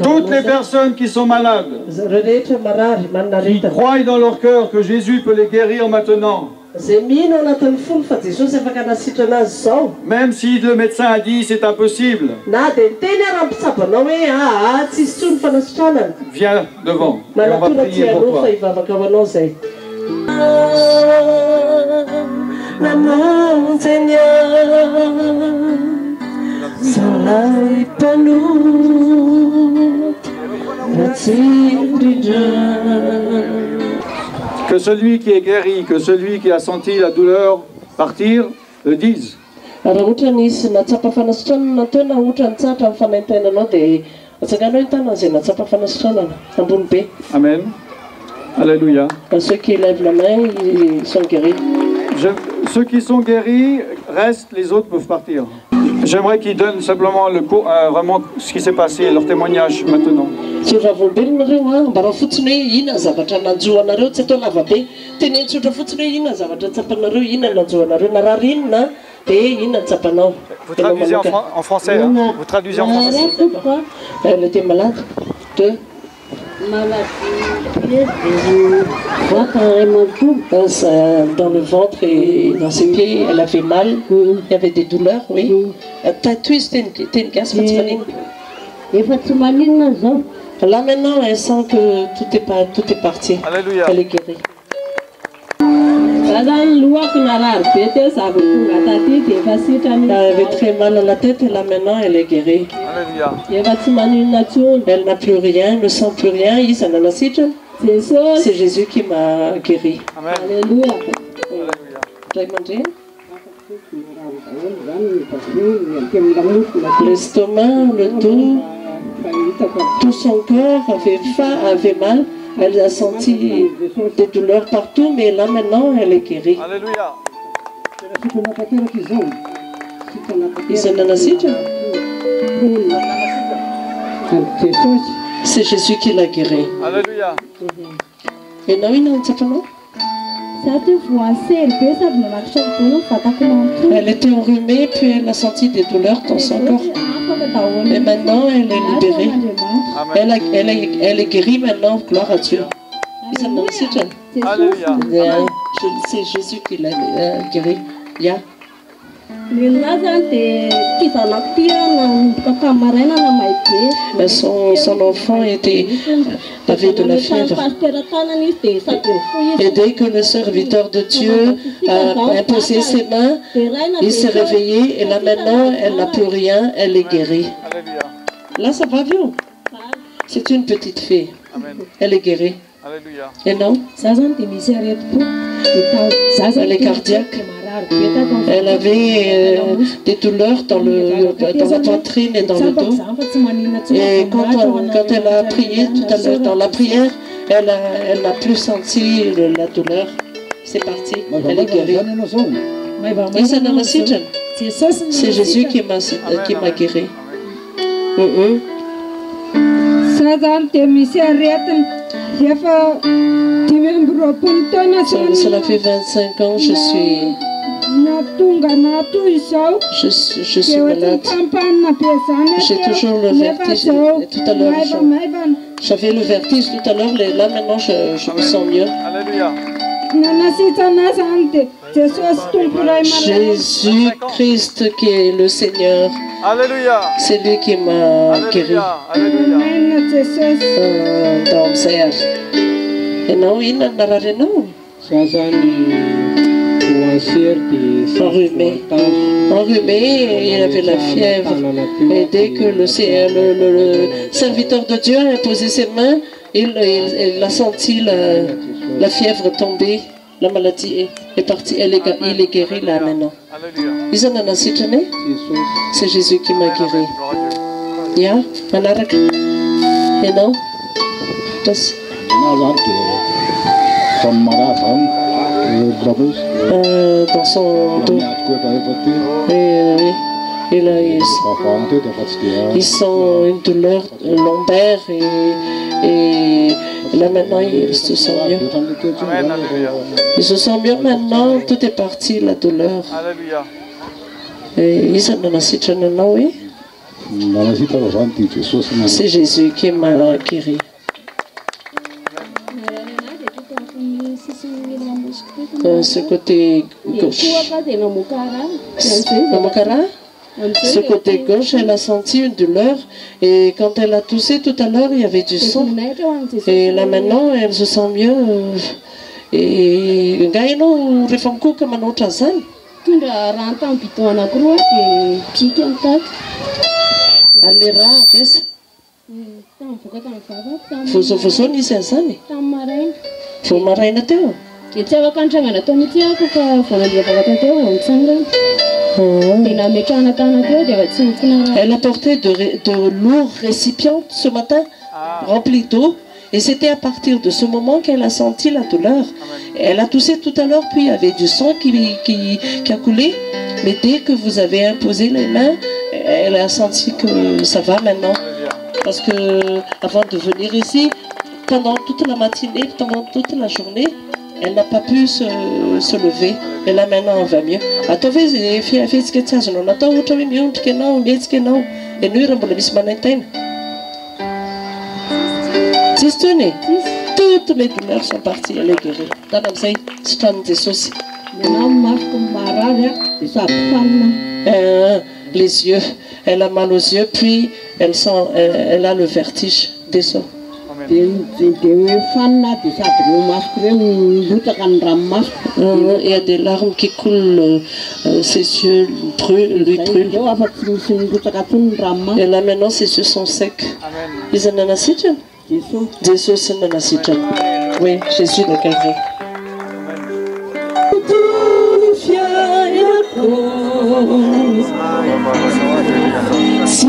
Toutes les personnes qui sont malades, qui croient dans leur cœur que Jésus peut les guérir maintenant, même si le médecin a dit c'est impossible, viens devant et on va prier pour toi. Que celui qui est guéri, que celui qui a senti la douleur partir, le dise. Amen. Alléluia. Ceux qui lèvent la main, ils sont guéris. Ceux qui sont guéris restent, les autres peuvent partir. J'aimerais qu'ils donnent simplement vraiment ce qui s'est passé, leur témoignage maintenant. Vous traduisez en français, hein? Vous traduisez en français. Elle était malade. Dans le ventre et dans ses pieds, elle avait mal. Il y avait des douleurs, oui. Là maintenant, elle sent que tout est parti. Alléluia. Elle est guérie. Elle avait très mal à la tête et là maintenant elle est guérie. Alléluia. Elle n'a plus rien, ne sent plus rien. C'est Jésus qui m'a guérie. Amen. Alléluia. L'estomac, le dos, tout son corps avait mal. Elle a senti des douleurs partout, mais là maintenant elle est guérie. Alléluia. C'est Jésus qui l'a guérie. Alléluia. Et non, il n'a pas. Elle était enrhumée, puis elle a senti des douleurs dans son corps. Et maintenant, elle est libérée. Elle est guérie maintenant, gloire à Dieu. Alléluia. C'est Jésus qui l'a guérie. Yeah. Son enfant avait de la fièvre. Et dès que le serviteur de Dieu a imposé ses mains, il s'est réveillé et là maintenant elle n'a plus rien, elle est guérie. Là ça va bien. C'est une petite fille. Elle est guérie. Alléluia. Et non? Elle est cardiaque. Elle avait des douleurs dans la poitrine et dans le dos. Et quand elle a prié tout à l'heure, dans la prière, elle n'a plus senti la douleur. C'est parti, elle est guérie. C'est Jésus qui m'a guérie. Cela fait 25 ans que je suis malade. J'ai toujours le vertige. Tout à l'heure, j'avais le vertige tout à l'heure. Là maintenant, je me sens mieux. Alléluia. Jésus-Christ qui est le Seigneur. Alléluia. C'est lui qui m'a guéri. Alléluia. Et non, il n'a rien. Enrhumé, il avait la fièvre. Et dès que le serviteur de Dieu a imposé ses mains, il a senti la fièvre tomber. La maladie est partie. Il est guéri là maintenant. C'est Jésus qui m'a guéri. Yeah, et non? Dans son dos. Il sent une douleur lombaire et là maintenant il se sent mieux. Il se sent mieux maintenant, tout est parti, la douleur. Alléluia. Et il s'en a oui. C'est Jésus qui m'a guéri. Ce côté gauche. Ce côté gauche, elle a senti une douleur et quand elle a toussé tout à l'heure, il y avait du sang. Et là maintenant, elle se sent mieux. Et gaino refanko comme un autre zany. Alera avesa. Vozo nisy an'izany. Vao maraina teo. Elle apportait de lourds récipients ce matin, remplis d'eau. Et c'était à partir de ce moment qu'elle a senti la douleur. Elle a toussé tout à l'heure, puis il y avait du sang qui a coulé. Mais dès que vous avez imposé les mains, elle a senti que ça va maintenant. Parce que avant de venir ici, pendant toute la matinée, pendant toute la journée, elle n'a pas pu se lever. Et là maintenant, elle va mieux. Toutes mes douleurs sont parties, elle est guérie. Les yeux, elle a mal aux yeux, puis elle a le vertige des os. Il y a des larmes qui coulent, ses yeux lui brûlent. Et là maintenant, ses yeux sont secs. Ils en ont Jésus nanasijan. Oui, Jésus le guérit. Si